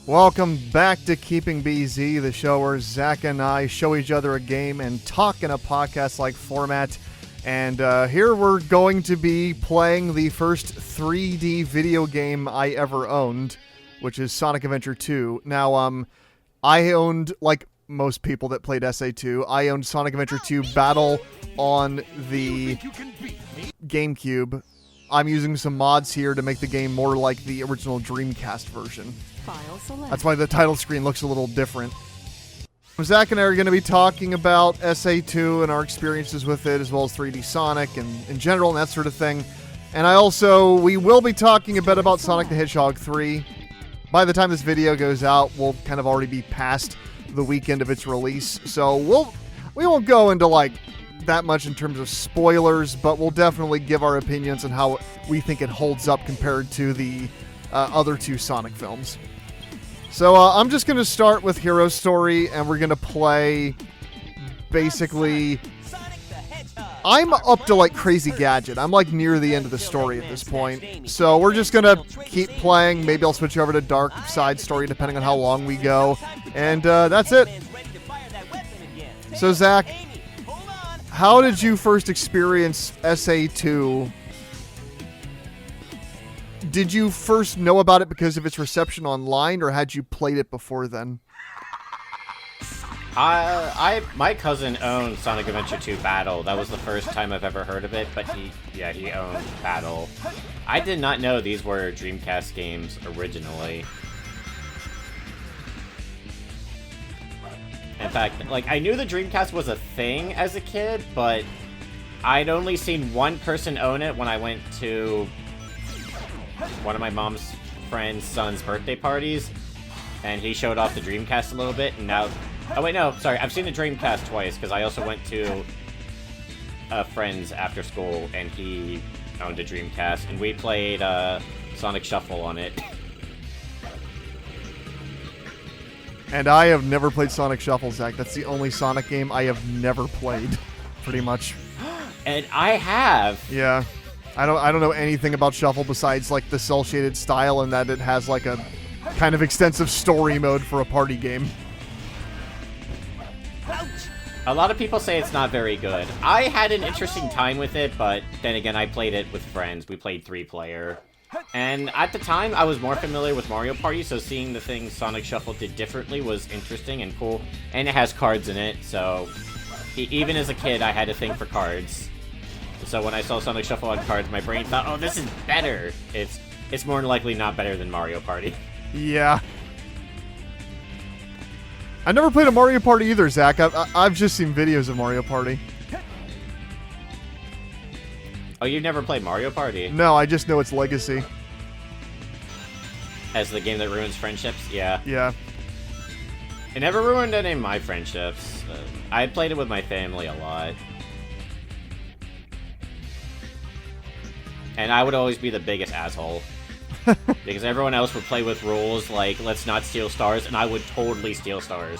Welcome back to Keeping BZ, the show where Zach and I show each other a game and talk in a podcast-like format. And here we're going to be playing the first 3D video game I ever owned, which is Sonic Adventure 2. Now, I owned, like most people that played SA2, I owned Sonic Adventure 2 Battle on the GameCube. I'm using some mods here to make the game more like the original Dreamcast version. That's why the title screen looks a little different. Zach and I are going to be talking about SA2 and our experiences with it, as well as 3D Sonic and in general and that sort of thing. And we will be talking a bit about Sonic the Hedgehog 3. By the time this video goes out, we'll kind of already be past the weekend of its release. So we won't go into like that much in terms of spoilers, but we'll definitely give our opinions on how we think it holds up compared to the other two Sonic films. So I'm just going to start with Hero Story, and we're going to play basically... I'm up to like Crazy Gadget. I'm like near the end of the story at this point. So we're just going to keep playing. Maybe I'll switch over to Dark Side Story depending on how long we go. And that's it. So Zach, how did you first experience SA2? Did you first know about it because of its reception online, or had you played it before then? My cousin owned Sonic Adventure 2 Battle. That was the first time I've ever heard of it, but he owned Battle. I did not know these were Dreamcast games originally. In fact, like, I knew the Dreamcast was a thing as a kid, but I'd only seen one person own it when I went to one of my mom's friend's son's birthday parties, and he showed off the Dreamcast a little bit, and now... Oh, wait, no, sorry, I've seen the Dreamcast twice, because I also went to a friend's after school, and he owned a Dreamcast, and we played Sonic Shuffle on it. And I have never played Sonic Shuffle, Zach. That's the only Sonic game I have never played, pretty much. And I have! Yeah. I don't know anything about Shuffle besides like the cel-shaded style and that it has like a kind of extensive story mode for a party game. A lot of people say it's not very good. I had an interesting time with it, but then again, I played it with friends. We played 3-player. And at the time, I was more familiar with Mario Party, so seeing the things Sonic Shuffle did differently was interesting and cool. And it has cards in it, so even as a kid, I had a thing for cards. So when I saw Sonic Shuffle on cards, my brain thought, oh, this is better. It's more than likely not better than Mario Party. Yeah. I never played a Mario Party either, Zach. I've just seen videos of Mario Party. Oh, you've never played Mario Party? No, I just know its legacy. As the game that ruins friendships? Yeah. Yeah. It never ruined any of my friendships. I played it with my family a lot. And I would always be the biggest asshole. Because everyone else would play with rules like, let's not steal stars, and I would totally steal stars.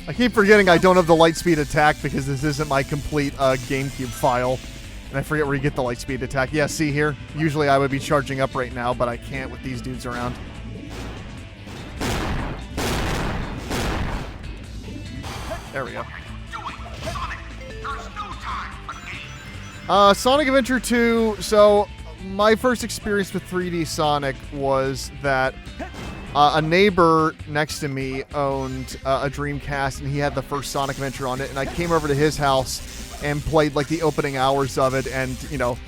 I keep forgetting I don't have the Lightspeed attack because this isn't my complete GameCube file. And I forget where you get the Lightspeed attack. Yeah, see here? Usually I would be charging up right now, but I can't with these dudes around. There we go. Sonic Adventure 2, so my first experience with 3D Sonic was that a neighbor next to me owned a Dreamcast, and he had the first Sonic Adventure on it, and I came over to his house and played like the opening hours of it, and, you know,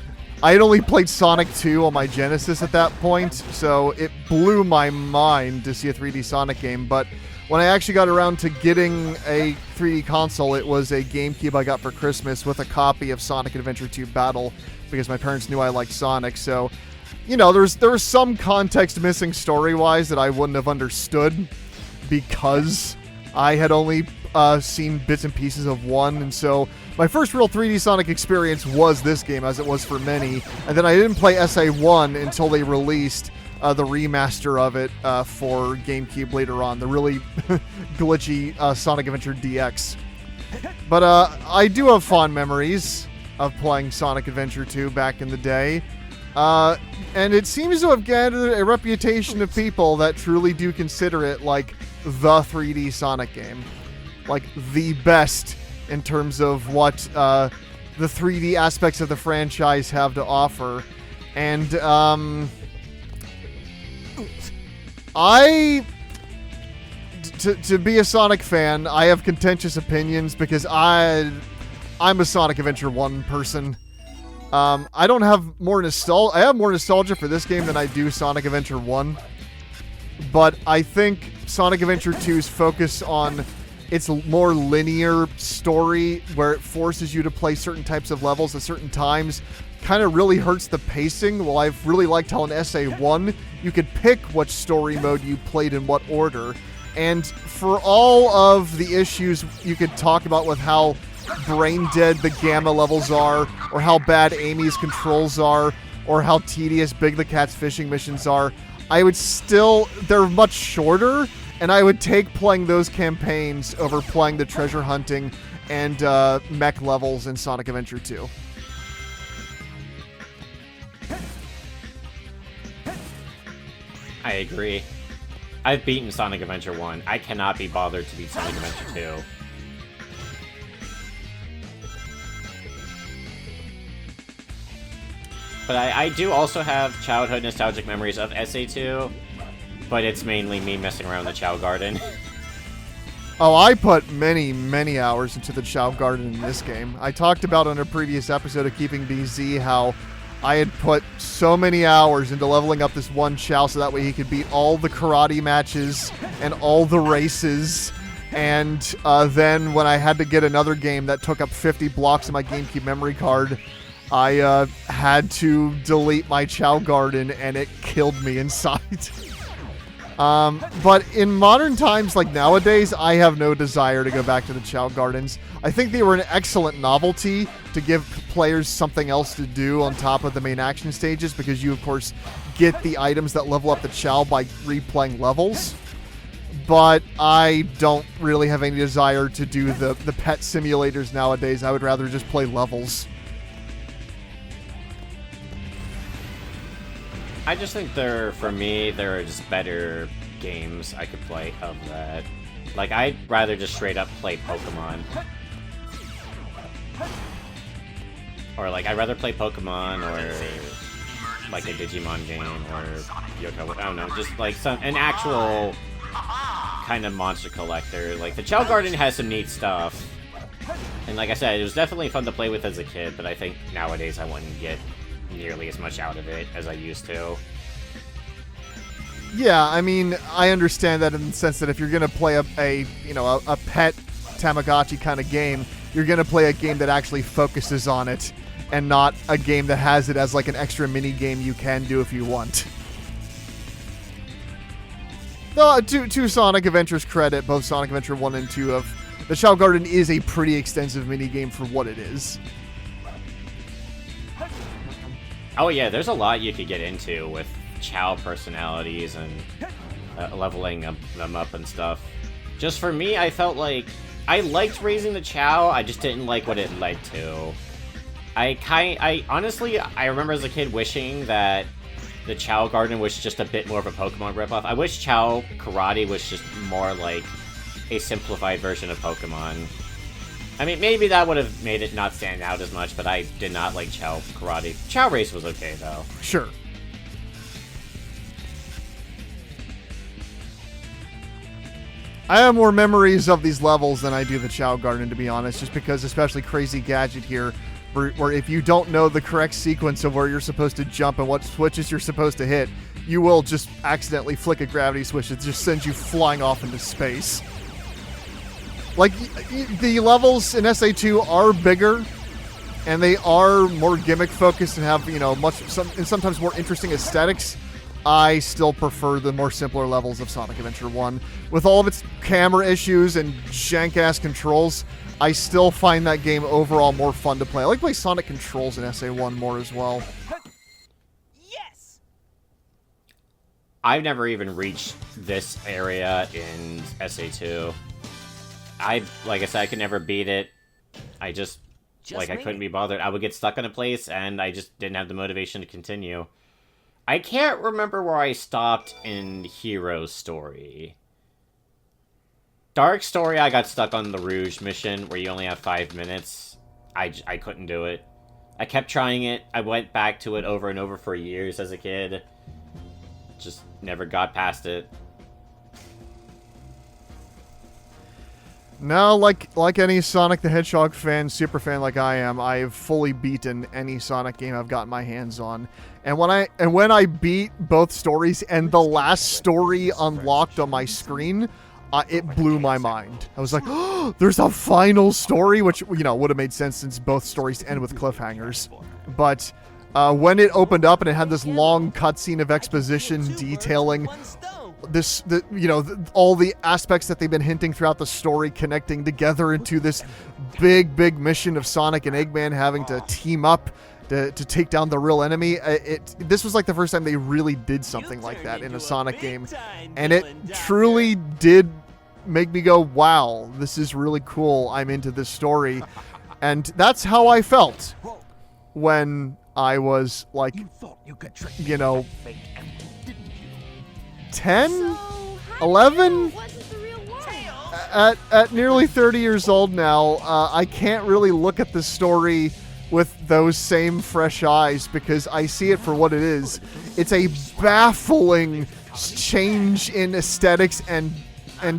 I had only played Sonic 2 on my Genesis at that point, so it blew my mind to see a 3D Sonic game, but when I actually got around to getting a 3D console, it was a GameCube I got for Christmas with a copy of Sonic Adventure 2 Battle, because my parents knew I liked Sonic, so, you know, there was some context missing story-wise that I wouldn't have understood, because I had only seen bits and pieces of one, and so my first real 3D Sonic experience was this game, as it was for many, and then I didn't play SA1 until they released the remaster of it for GameCube later on, the really glitchy Sonic Adventure DX. But I do have fond memories of playing Sonic Adventure 2 back in the day. And it seems to have gathered a reputation of people that truly do consider it like the 3D Sonic game. Like the best in terms of what the 3D aspects of the franchise have to offer. And to be a Sonic fan, I have contentious opinions because I'm a Sonic Adventure 1 person. I don't have more nostalgia. I have more nostalgia for this game than I do Sonic Adventure 1. But I think Sonic Adventure 2's focus on its more linear story, where it forces you to play certain types of levels at certain times, kind of really hurts the pacing. Well, I've really liked how in SA1, you could pick which story mode you played in what order. And for all of the issues you could talk about with how brain dead the Gamma levels are, or how bad Amy's controls are, or how tedious Big the Cat's fishing missions are, I would still, they're much shorter, and I would take playing those campaigns over playing the treasure hunting and mech levels in Sonic Adventure 2. I agree. I've beaten Sonic Adventure 1. I cannot be bothered to beat Sonic Adventure 2. But I do also have childhood nostalgic memories of SA2, but it's mainly me messing around the Chow Garden. Oh, I put many, many hours into the Chow Garden in this game. I talked about on a previous episode of Keeping BZ how I had put so many hours into leveling up this one Chow so that way he could beat all the karate matches and all the races. And then when I had to get another game that took up 50 blocks of my GameCube memory card, I had to delete my Chow Garden, and it killed me inside. But in modern times, like nowadays, I have no desire to go back to the Chow Gardens. I think they were an excellent novelty to give players something else to do on top of the main action stages, because you, of course, get the items that level up the Chow by replaying levels. But I don't really have any desire to do the pet simulators nowadays. I would rather just play levels. I just think for me, there are just better games I could play of that. Like, I'd rather just straight up play Pokemon. Or, like, I'd rather play Pokemon or, like, a Digimon game or Yoko, I don't know, just, like, an actual kind of monster collector. Like, the Chow Garden has some neat stuff. And like I said, it was definitely fun to play with as a kid, but I think nowadays I wouldn't get nearly as much out of it as I used to. Yeah, I mean, I understand that in the sense that if you're going to play a pet Tamagotchi kind of game, you're going to play a game that actually focuses on it and not a game that has it as like an extra mini game you can do if you want. Though, to Sonic Adventure's credit, both Sonic Adventure 1 and 2 of the Chow Garden is a pretty extensive mini game for what it is. Oh yeah, there's a lot you could get into with Chow personalities and leveling them up and stuff. Just for me, I felt like I liked raising the Chow, I just didn't like what it led to. I honestly remember as a kid wishing that the Chow Garden was just a bit more of a Pokemon ripoff. I wish Chow Karate was just more like a simplified version of Pokemon. I mean, maybe that would have made it not stand out as much, but I did not like Chow Karate. Chow Race was okay, though. Sure. I have more memories of these levels than I do the Chow Garden, to be honest, just because, especially Crazy Gadget here, where if you don't know the correct sequence of where you're supposed to jump and what switches you're supposed to hit, you will just accidentally flick a gravity switch that just sends you flying off into space. Like, the levels in SA2 are bigger, and they are more gimmick-focused and have, sometimes more interesting aesthetics. I still prefer the more simpler levels of Sonic Adventure 1. With all of its camera issues and jank-ass controls, I still find that game overall more fun to play. I like to play Sonic Controls in SA1 more as well. Yes! I've never even reached this area in SA2. Like I said, I could never beat it. I just Like, I couldn't be bothered. I would get stuck in a place, and I just didn't have the motivation to continue. I can't remember where I stopped in Hero's story. Dark story, I got stuck on the Rouge mission, where you only have 5 minutes. I couldn't do it. I kept trying it. I went back to it over and over for years as a kid. Just never got past it. No, like any Sonic the Hedgehog fan, super fan like I am, I've fully beaten any Sonic game I've gotten my hands on. And when I beat both stories and the last story unlocked on my screen, it blew my mind. I was like, oh, there's a final story, which, you know, would have made sense since both stories end with cliffhangers. But when it opened up and it had this long cutscene of exposition detailing all the aspects that they've been hinting throughout the story, connecting together into this big mission of Sonic and Eggman having to team up to take down the real enemy. This was like the first time they really did something like that in a Sonic game, and it truly did make me go, wow, this is really cool. I'm into this story. And that's how I felt when I was like, you know, 10, 11, at nearly 30 years old now. I can't really look at the story with those same fresh eyes because I see it for what it is. It's a baffling change in aesthetics and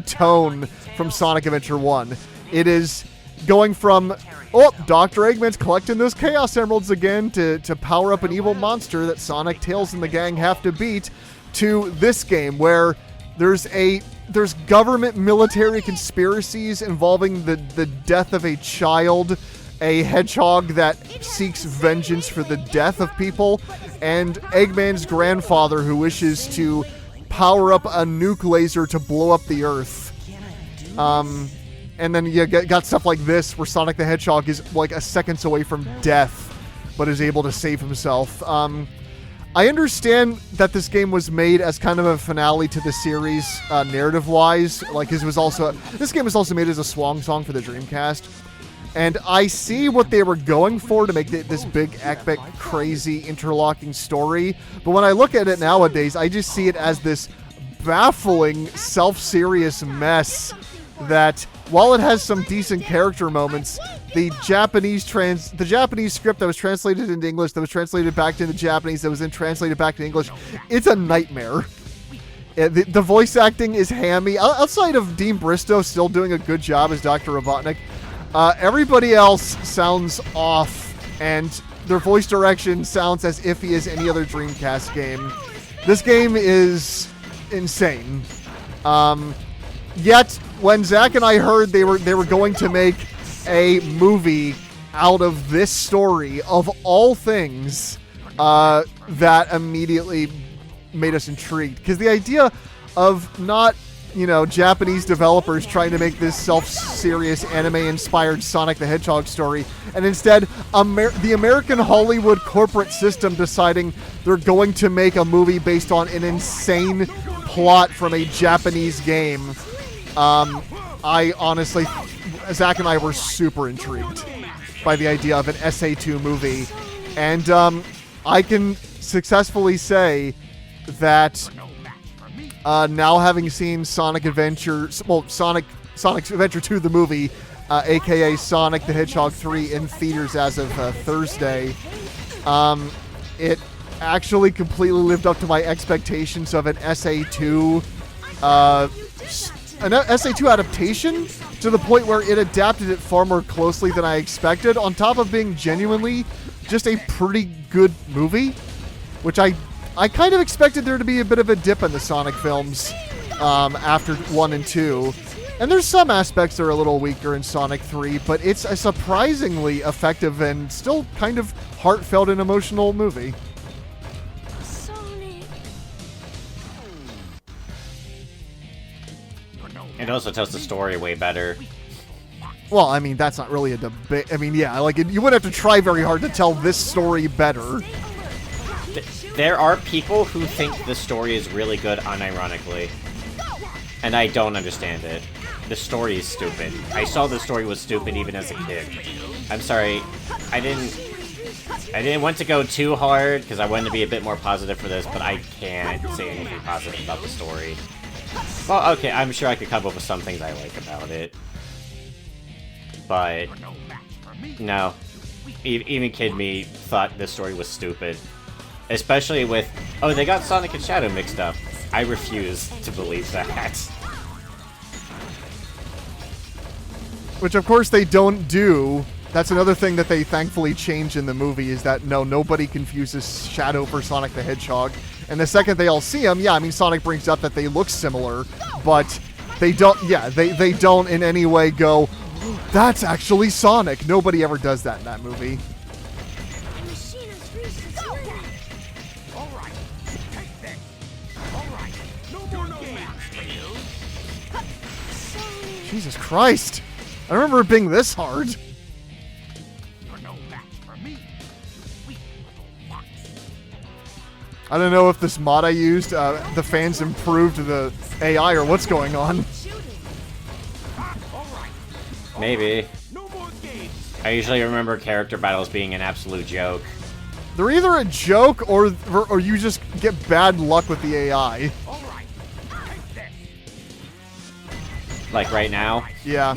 tone from Sonic Adventure 1. It is going from, oh, Dr. Eggman's collecting those Chaos Emeralds again to power up an evil monster that Sonic, Tails, and the gang have to beat, to this game where there's government military conspiracies involving the death of a child, a hedgehog that seeks vengeance for the death of people, and Eggman's grandfather who wishes to power up a nuke laser to blow up the Earth. And then you got stuff like this where Sonic the Hedgehog is like a seconds away from death, but is able to save himself. I understand that this game was made as kind of a finale to the series, narrative-wise. Like, this game was also made as a swan song for the Dreamcast. And I see what they were going for to make this big, epic, crazy, interlocking story. But when I look at it nowadays, I just see it as this baffling, self-serious mess that, while it has some decent character moments, the Japanese script that was translated into English, that was translated back into Japanese, that was then translated back to English, it's a nightmare. The voice acting is hammy. Outside of Dean Bristow still doing a good job as Dr. Robotnik, everybody else sounds off, and their voice direction sounds as iffy as any other Dreamcast game. This game is insane. Yet, when Zach and I heard they were going to make a movie out of this story, of all things, that immediately made us intrigued. Because the idea of not, Japanese developers trying to make this self-serious anime-inspired Sonic the Hedgehog story, and instead the American Hollywood corporate system deciding they're going to make a movie based on an insane plot from a Japanese game. I honestly, Zach and I were super intrigued by the idea of an SA2 movie, and I can successfully say that now having seen Sonic Adventure 2 the movie, aka Sonic the Hedgehog 3 in theaters as of Thursday, it actually completely lived up to my expectations of an SA2 adaptation, to the point where it adapted it far more closely than I expected, on top of being genuinely just a pretty good movie, which I kind of expected there to be a bit of a dip in the Sonic films after 1 and 2. And there's some aspects that are a little weaker in Sonic 3, but it's a surprisingly effective and still kind of heartfelt and emotional movie. It also tells the story way better. Well, I mean, that's not really a debate. I mean, yeah, like, you wouldn't have to try very hard to tell this story better. There are people who think the story is really good unironically. And I don't understand it. The story is stupid. I saw the story was stupid even as a kid. I'm sorry. I didn't want to go too hard because I wanted to be a bit more positive for this, but I can't say anything positive about the story. Well, okay, I'm sure I could come up with some things I like about it. But no. Even kid me thought this story was stupid. Especially with, oh, they got Sonic and Shadow mixed up. I refuse to believe that. Which, of course, they don't do. That's another thing that they thankfully change in the movie is that, no, nobody confuses Shadow for Sonic the Hedgehog. And the second they all see him, yeah, I mean, Sonic brings up that they look similar, but they don't, yeah, they don't in any way go, that's actually Sonic. Nobody ever does that in that movie. Jesus Christ. I remember it being this hard. I don't know if this mod I used, the fans improved the AI or what's going on. Maybe. I usually remember character battles being an absolute joke. They're either a joke or you just get bad luck with the AI. Like right now? Yeah.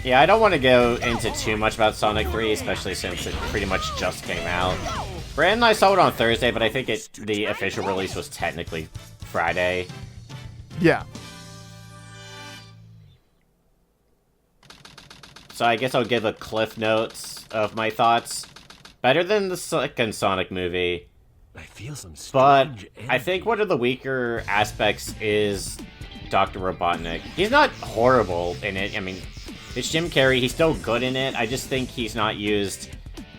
Yeah, I don't want to go into too much about Sonic 3, especially since it pretty much just came out. Brandon and I saw it on Thursday, but I think the official release was technically Friday. Yeah. So I guess I'll give a cliff notes of my thoughts. Better than the second Sonic movie. I feel some But strange I think one of the weaker aspects is Dr. Robotnik. He's not horrible in it. I mean, it's Jim Carrey. He's still good in it. I just think he's not used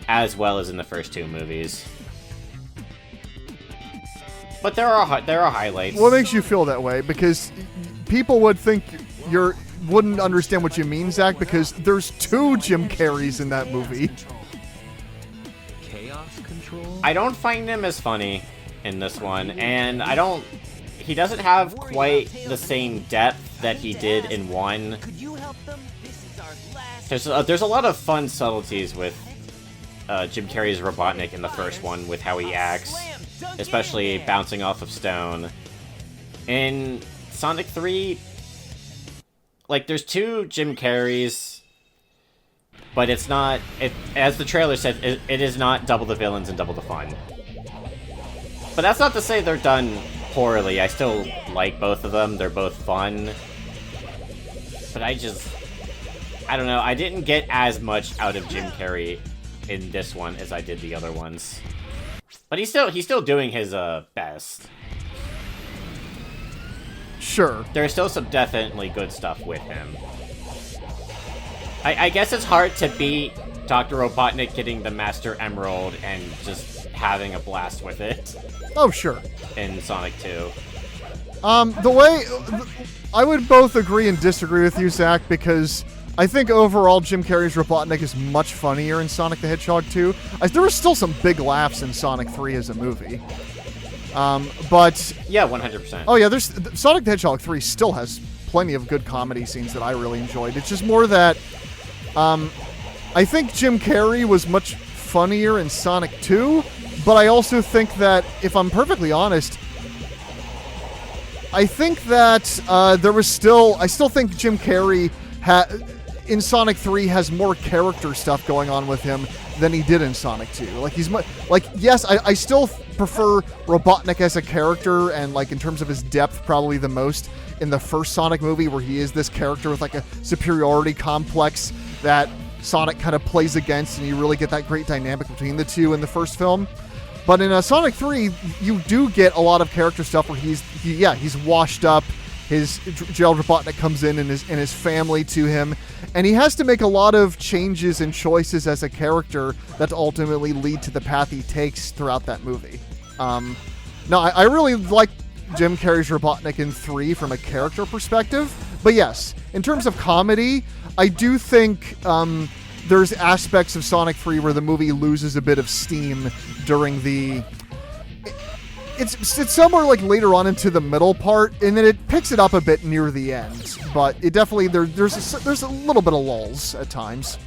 as well as in the first two movies. But there are highlights. What makes you feel that way? Because people would think wouldn't understand what you mean, Zach, because there's two Jim Carreys in that movie. Chaos control? I don't find him as funny in this one, and he doesn't have quite the same depth that he did in one. Could you help them? This is our last. There's a lot of fun subtleties with Jim Carrey's Robotnik in the first one, with how he acts, especially bouncing off of stone. In Sonic 3, like, there's two Jim Carreys, but it's not, as the trailer said, it is not double the villains and double the fun. But that's not to say they're done poorly. I still like both of them. They're both fun. But I don't know, I didn't get as much out of Jim Carrey in this one as I did the other ones. But he's still doing his best. Sure. There's still some definitely good stuff with him. I guess it's hard to beat Dr. Robotnik getting the Master Emerald and just having a blast with it. Oh, sure. In Sonic 2. I would both agree and disagree with you, Zach, because I think overall Jim Carrey's Robotnik is much funnier in Sonic the Hedgehog 2. There were still some big laughs in Sonic 3 as a movie. But... Yeah, 100%. Oh, yeah, Sonic the Hedgehog 3 still has plenty of good comedy scenes that I really enjoyed. It's just more that... I think Jim Carrey was much funnier in Sonic 2, but I also think that, if I'm perfectly honest, I think that I still think Jim Carrey in Sonic 3 has more character stuff going on with him than he did in Sonic 2. Like, yes, I still prefer Robotnik as a character, and, like, in terms of his depth, probably the most in the first Sonic movie, where he is this character with, like, a superiority complex that Sonic kind of plays against, and you really get that great dynamic between the two in the first film. But in Sonic 3, you do get a lot of character stuff where he's washed up. Gerald Robotnik comes in and his family to him, and he has to make a lot of changes and choices as a character that ultimately lead to the path he takes throughout that movie. No, I really like Jim Carrey's Robotnik in 3 from a character perspective, but yes, in terms of comedy, I do think there's aspects of Sonic 3 where the movie loses a bit of steam during it's somewhere like later on into the middle part, and then it picks it up a bit near the end. But it definitely there's a little bit of lulls at times.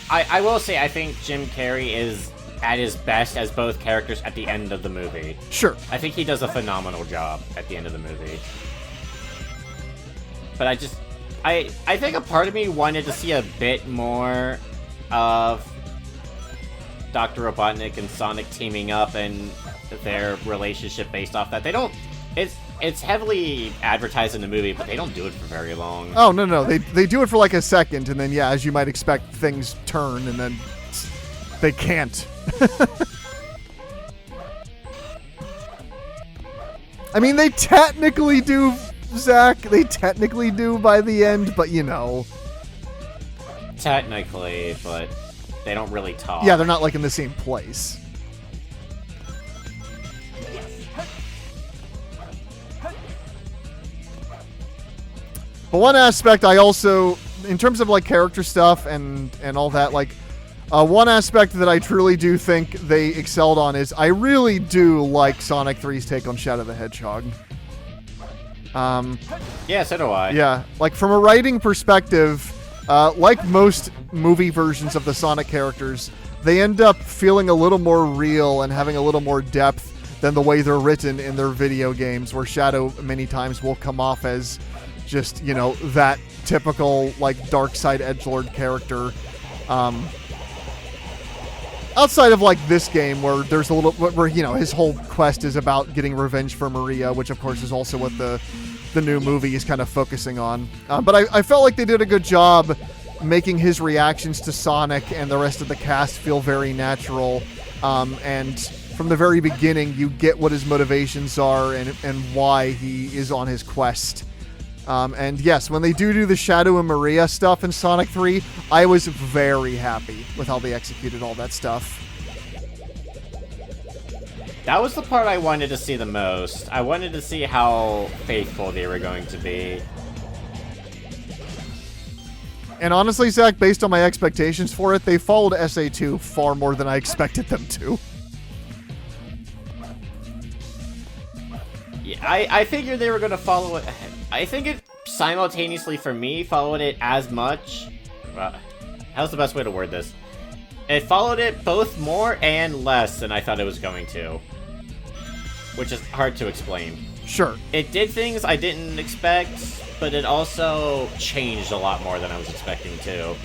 I will say I think Jim Carrey is at his best as both characters at the end of the movie. Sure. I think he does a phenomenal job at the end of the movie. But I think a part of me wanted to see a bit more of Dr. Robotnik and Sonic teaming up and their relationship based off that. They don't... It's heavily advertised in the movie, but they don't do it for very long. Oh, no. They do it for like a second, and then, yeah, as you might expect, things turn, and then they can't. I mean, they technically do, Zach. They technically do by the end, but you know. Technically, but they don't really talk. Yeah, they're not like in the same place. But one aspect I also, in terms of like character stuff and all that, like one aspect that I truly do think they excelled on is I really do like Sonic 3's take on Shadow the Hedgehog. Yeah, so do I. Yeah, like from a writing perspective, like most movie versions of the Sonic characters, they end up feeling a little more real and having a little more depth than the way they're written in their video games, where Shadow many times will come off as just, you know, that typical like dark side edgelord character. Outside of like this game, where there's a little, where you know his whole quest is about getting revenge for Maria, which of course is also what the new movie is kind of focusing on. But I felt like they did a good job making his reactions to Sonic and the rest of the cast feel very natural. And from the very beginning, you get what his motivations are and why he is on his quest. And yes, when they do the Shadow and Maria stuff in Sonic 3, I was very happy with how they executed all that stuff. That was the part I wanted to see the most. I wanted to see how faithful they were going to be. And honestly, Zach, based on my expectations for it, they followed SA2 far more than I expected them to. Yeah, I figured they were going to follow it. I think it simultaneously, for me, followed it as much. How's the best way to word this? It followed it both more and less than I thought it was going to. Which is hard to explain. Sure. It did things I didn't expect, but it also changed a lot more than I was expecting to.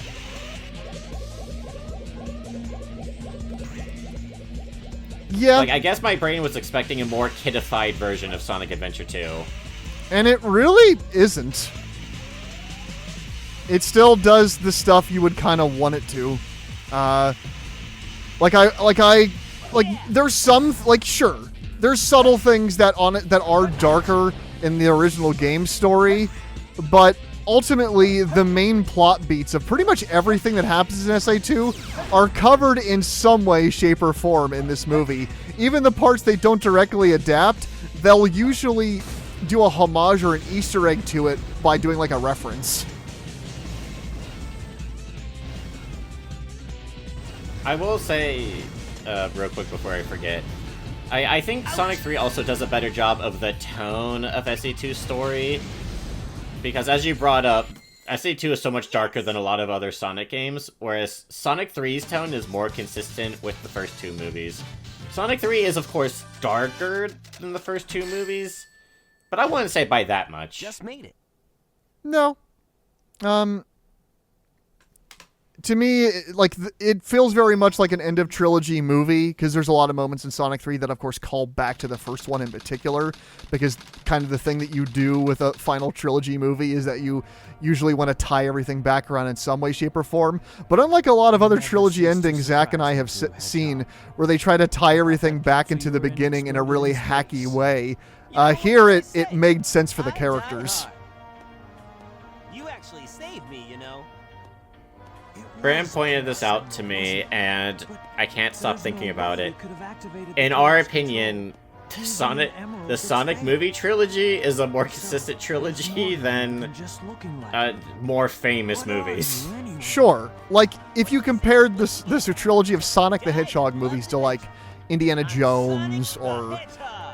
Yeah. Like, I guess my brain was expecting a more kidified version of Sonic Adventure 2. And it really isn't. It still does the stuff you would kind of want it to. There's some, like, sure, there's subtle things that are darker in the original game story, but ultimately the main plot beats of pretty much everything that happens in SA2 are covered in some way, shape, or form in this movie. Even the parts they don't directly adapt, they'll usually do a homage or an Easter egg to it by doing like a reference. I will say, real quick before I forget, I think Sonic 3 also does a better job of the tone of SA2's story, because as you brought up, SA2 is so much darker than a lot of other Sonic games, whereas Sonic 3's tone is more consistent with the first two movies. Sonic 3 is, of course, darker than the first two movies, but I wouldn't say by that much. Just made it. No. To me, like, it feels very much like an end of trilogy movie, because there's a lot of moments in Sonic 3 that, of course, call back to the first one in particular, because kind of the thing that you do with a final trilogy movie is that you usually want to tie everything back around in some way, shape, or form. But unlike a lot of other trilogy endings Zach and I have seen, where they try to tie everything back into the beginning in a really hacky way, here it made sense for the characters. You actually saved me, you know. Bram pointed this out to me, and I can't stop thinking about it. In our opinion, the Sonic movie trilogy is a more consistent trilogy than more famous movies. Sure. Like, if you compared this trilogy of Sonic the Hedgehog movies to, like, Indiana Jones or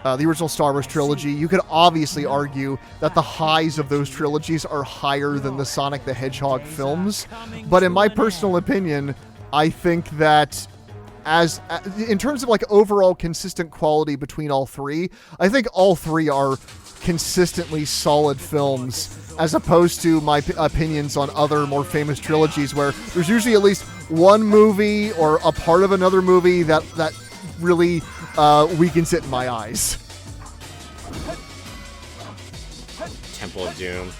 the original Star Wars trilogy, you could obviously argue that the highs of those trilogies are higher than the Sonic the Hedgehog films. But in my personal opinion, I think that in terms of like overall consistent quality between all three, I think all three are consistently solid films, as opposed to my opinions on other more famous trilogies where there's usually at least one movie or a part of another movie that really weakens it in my eyes. Temple of Doom.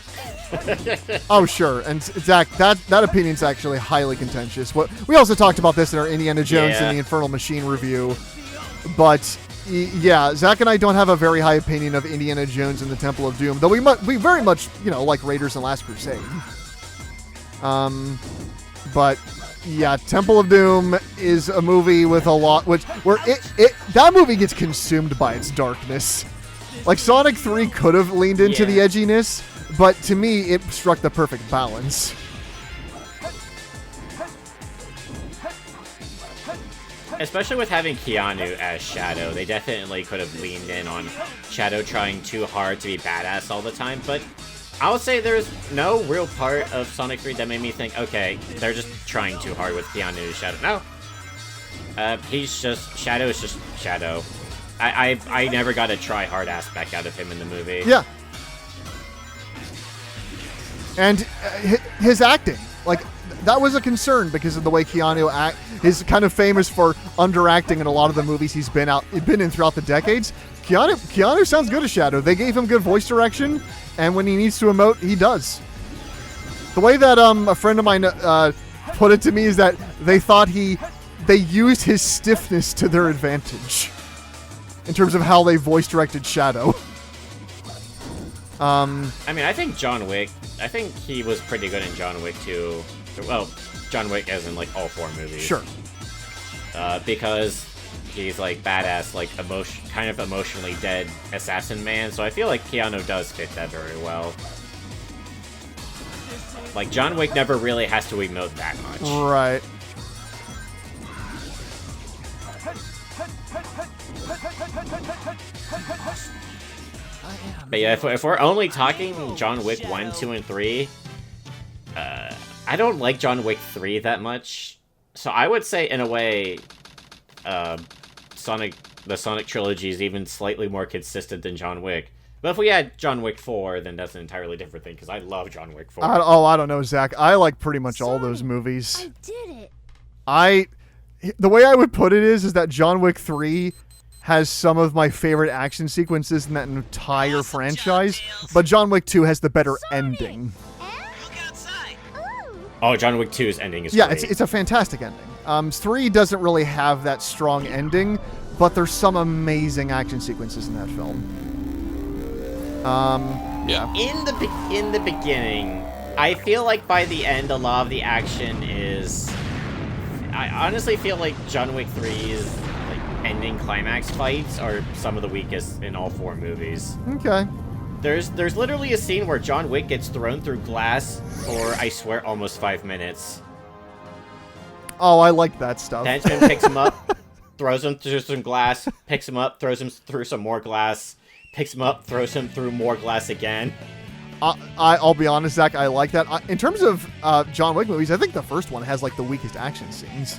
Oh, sure. And Zach, that opinion's actually highly contentious. We also talked about this in our Indiana Jones and the Infernal Machine review. But yeah, Zach and I don't have a very high opinion of Indiana Jones and the Temple of Doom, though we very much, like Raiders and Last Crusade. But yeah, Temple of Doom is a movie with a lot, where that movie gets consumed by its darkness. Like Sonic 3 could have leaned into the edginess, but to me, it struck the perfect balance. Especially with having Keanu as Shadow, they definitely could have leaned in on Shadow trying too hard to be badass all the time, but I would say there's no real part of Sonic 3 that made me think, okay, they're just trying too hard with Keanu as Shadow. No. Shadow is just Shadow. I never got a try-hard aspect out of him in the movie. Yeah. And his acting, that was a concern because of the way Keanu is kind of famous for underacting in a lot of the movies he's been in throughout the decades. Keanu sounds good as Shadow. They gave him good voice direction, and when he needs to emote, he does. The way that a friend of mine put it to me is that they thought they used his stiffness to their advantage in terms of how they voice directed Shadow. I mean, I think John Wick, he was pretty good in John Wick too. Well, John Wick as in all four movies. Sure. Because he's badass, kind of emotionally dead assassin man, so I feel like Keanu does fit that very well. John Wick never really has to emote that much. Right. But yeah, if we're only talking John Wick 1, 2, and 3, I don't like John Wick 3 that much. So I would say, in a way, the Sonic trilogy is even slightly more consistent than John Wick. But if we add John Wick 4, then that's an entirely different thing, because I love John Wick 4. I don't know, Zach. I like pretty much all those movies. I did it. The way I would put it is that John Wick 3 has some of my favorite action sequences in that entire franchise, but John Wick 2 has the better ending. Oh, John Wick 2's ending is great. Yeah, it's a fantastic ending. 3 doesn't really have that strong ending, but there's some amazing action sequences in that film. Yeah. In the beginning, I feel like by the end, a lot of the action is... I honestly feel like John Wick 3's ending climax fights are some of the weakest in all four movies. Okay. There's literally a scene where John Wick gets thrown through glass for, I swear, almost 5 minutes. Oh, I like that stuff. The henchman picks him up, throws him through some glass, picks him up, throws him through some more glass, picks him up, throws him through more glass again. I'll be honest, Zach, I like that. In terms of John Wick movies, I think the first one has the weakest action scenes.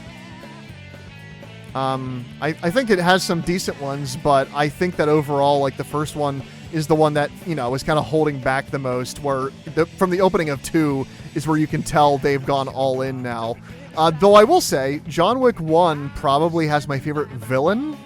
I think it has some decent ones, but I think that overall, the first one is the one that, is kind of holding back the most, where from the opening of 2 is where you can tell they've gone all in now. Though I will say, John Wick 1 probably has my favorite villain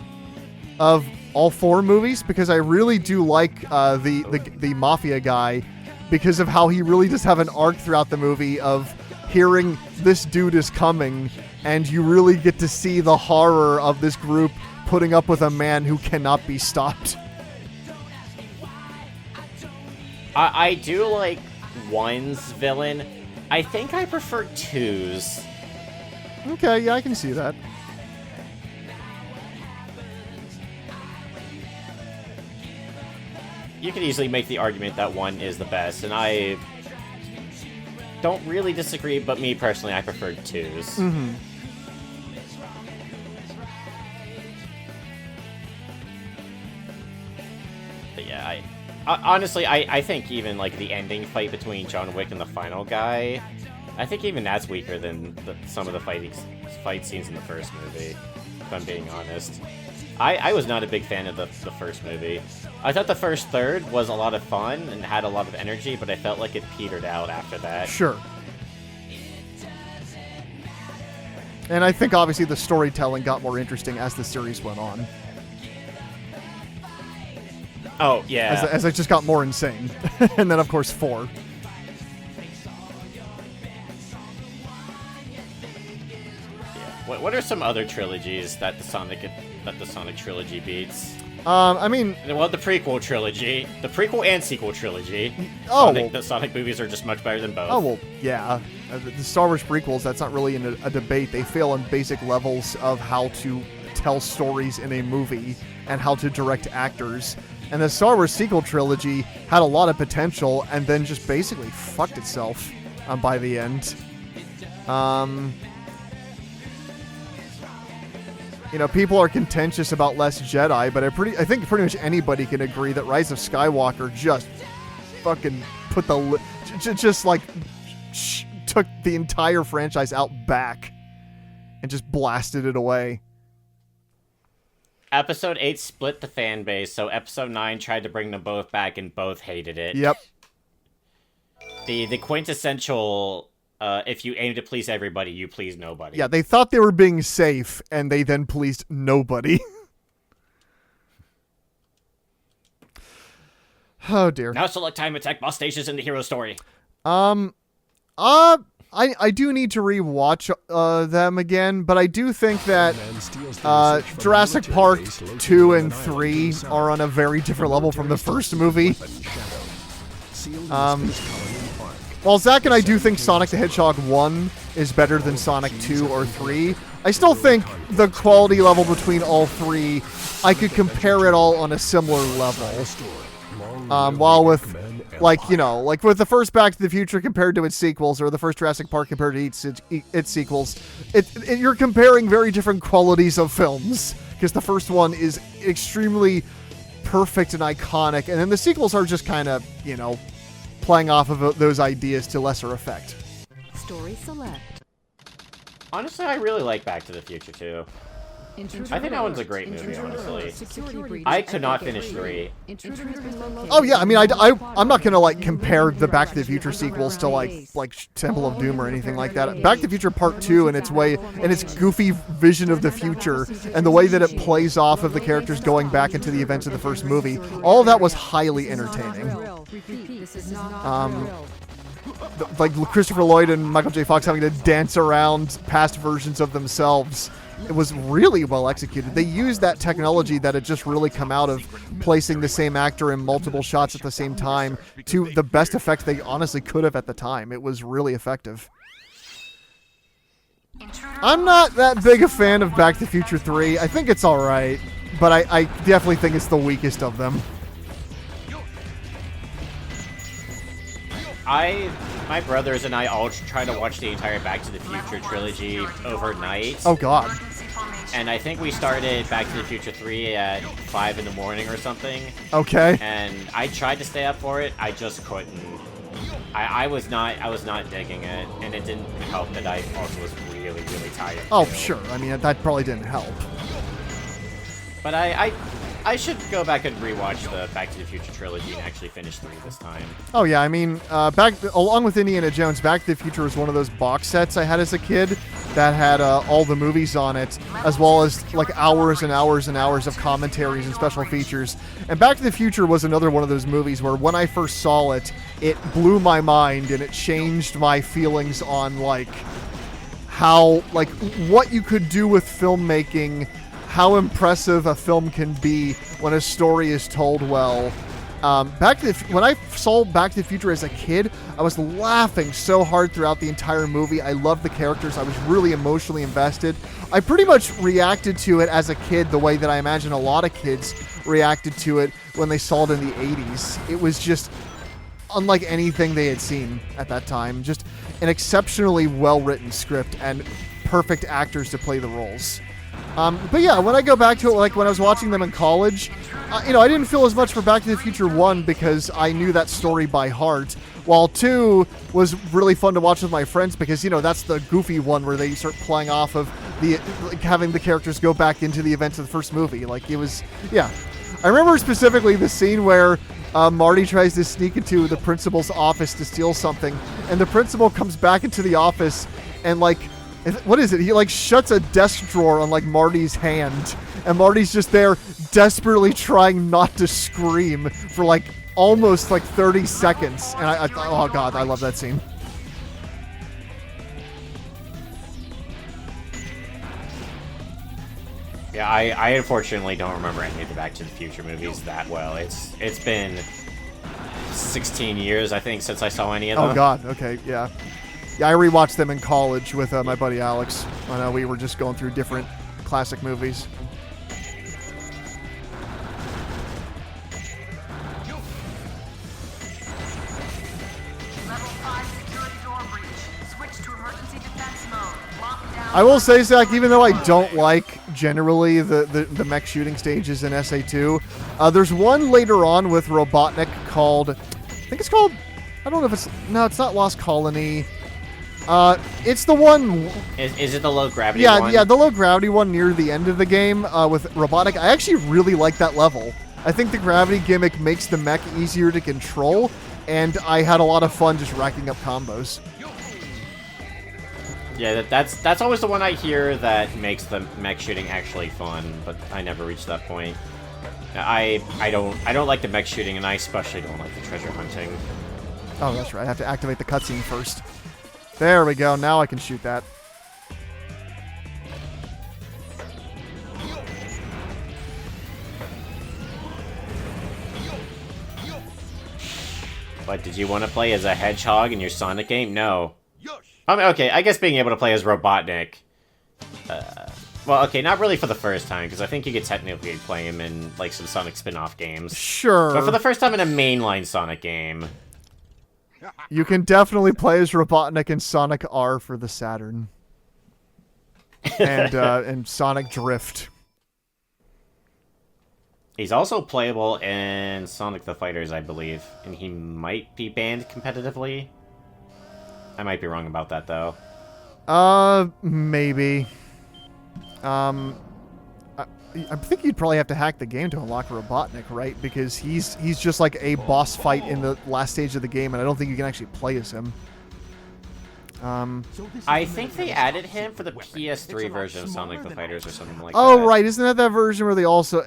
of all 4 movies, because I really do like the mafia guy, because of how he really does have an arc throughout the movie of hearing this dude is coming, and you really get to see the horror of this group putting up with a man who cannot be stopped. I do like 1's villain. I think I prefer 2's. Okay, yeah, I can see that. You could easily make the argument that 1 is the best, and I don't really disagree, but me personally, I prefer 2's. Mm-hmm. honestly, I think even like the ending fight between John Wick and the final guy, I think even that's weaker than some of the fight scenes in the first movie, if I'm being honest. I was not a big fan of the first movie. I thought the first third was a lot of fun and had a lot of energy, but I felt like it petered out after that. Sure. And I think obviously the storytelling got more interesting as the series went on. Oh, yeah. As it just got more insane. And then, of course, 4. Yeah. What are some other trilogies that the Sonic trilogy beats? I mean... Well, the prequel trilogy. The prequel and sequel trilogy. Oh, the Sonic movies are just much better than both. Oh, well, yeah. The Star Wars prequels, that's not really a debate. They fail on basic levels of how to tell stories in a movie and how to direct actors. And the Star Wars sequel trilogy had a lot of potential and then just basically fucked itself by the end. You know, people are contentious about less Jedi, but I think pretty much anybody can agree that Rise of Skywalker just fucking put took the entire franchise out back and just blasted it away. Episode 8 split the fan base, so Episode 9 tried to bring them both back and both hated it. Yep. The quintessential, if you aim to please everybody, you please nobody. Yeah, they thought they were being safe, and they then pleased nobody. Oh, dear. Now select time attack boss stations in the hero story. I do need to rewatch them again, but I do think that Jurassic Park 2 and 3 are on a very different level from the first movie. While Zach and I do think Sonic the Hedgehog 1 is better than Sonic 2 or 3, I still think the quality level between all three, I could compare it all on a similar level. While with, like with the first Back to the Future compared to its sequels, or the first Jurassic Park compared to its sequels, you're comparing very different qualities of films, because the first one is extremely perfect and iconic, and then the sequels are just kind of, playing off of those ideas to lesser effect. Story select. Honestly, I really like Back to the Future too. I think that one's a great movie, honestly. I could not finish 3. Oh yeah, I mean, I'm not gonna compare the Back to the Future sequels to like Temple of Doom or anything like that. Back to the Future Part 2 and its goofy vision of the future and the way that it plays off of the characters going back into the events of the first movie, all of that was highly entertaining. Like Christopher Lloyd and Michael J. Fox having to dance around past versions of themselves. It was really well executed. They used that technology that had just really come out of placing the same actor in multiple shots at the same time to the best effect they honestly could have at the time. It was really effective. I'm not that big a fan of Back to the Future 3. I think it's alright, but I definitely think it's the weakest of them. My brothers and I all tried to watch the entire Back to the Future trilogy overnight. Oh god. And I think we started Back to the Future 3 at 5 in the morning or something. Okay. And I tried to stay up for it, I just couldn't. I was not digging it, and it didn't help that I also was really, really tired. Oh, too. sure. I mean, that probably didn't help. But I should go back and rewatch the Back to the Future trilogy and actually finish 3 this time. Oh yeah, I mean, along with Indiana Jones, Back to the Future was one of those box sets I had as a kid that had all the movies on it, as well as hours and hours and hours of commentaries and special features. And Back to the Future was another one of those movies where when I first saw it, it blew my mind and it changed my feelings on how what you could do with filmmaking, how impressive a film can be when a story is told well. When I saw Back to the Future as a kid, I was laughing so hard throughout the entire movie. I loved the characters. I was really emotionally invested. I pretty much reacted to it as a kid the way that I imagine a lot of kids reacted to it when they saw it in the 80s. It was just unlike anything they had seen at that time. Just an exceptionally well-written script and perfect actors to play the roles. But yeah, when I go back to it, like when I was watching them in college, you know, I didn't feel as much for Back to the Future 1 because I knew that story by heart, while 2 was really fun to watch with my friends because, you know, that's the goofy one where they start playing off of like, having the characters go back into the events of the first movie. Like, it was, yeah. I remember specifically the scene where Marty tries to sneak into the principal's office to steal something, and the principal comes back into the office and, like, what is it? He, like, shuts a desk drawer on, like, Marty's hand, and Marty's just there desperately trying not to scream for, like, almost, like, 30 seconds. And I oh, God, I love that scene. Yeah, I unfortunately don't remember any of the Back to the Future movies that well. It's been 16 years, I think, since I saw any of them. Oh, God, okay, yeah. Yeah, I rewatched them in college with my buddy Alex. I know we were just going through different classic movies. I will say, Zach, even though I don't like generally the mech shooting stages in SA2, there's one later on with Robotnik called, I think it's called, I don't know if it's, no, it's not Lost Colony. It's the one... Is it the low gravity one? Yeah, the low gravity one near the end of the game with Robotnik. I actually really like that level. I think the gravity gimmick makes the mech easier to control, and I had a lot of fun just racking up combos. Yeah, that's always the one I hear that makes the mech shooting actually fun, but I never reached that point. I don't like the mech shooting, and I especially don't like the treasure hunting. Oh, that's right. I have to activate the cutscene first. There we go. Now I can shoot that. But did you want to play as a hedgehog in your Sonic game? No. I mean, okay, I guess being able to play as Robotnik. Well, okay, not really for the first time, because I think you could technically play him in, like, some Sonic spin-off games. Sure. But for the first time in a mainline Sonic game. You can definitely play as Robotnik in Sonic R for the Saturn. And Sonic Drift. He's also playable in Sonic the Fighters, I believe. And he might be banned competitively. I might be wrong about that, though. Maybe. I think you'd probably have to hack the game to unlock Robotnik, right? Because he's just like a boss fight in the last stage of the game, and I don't think you can actually play as him. I think they added him for the PS3 version of Sonic the Fighters or something like that. Oh, right. Isn't that version where they also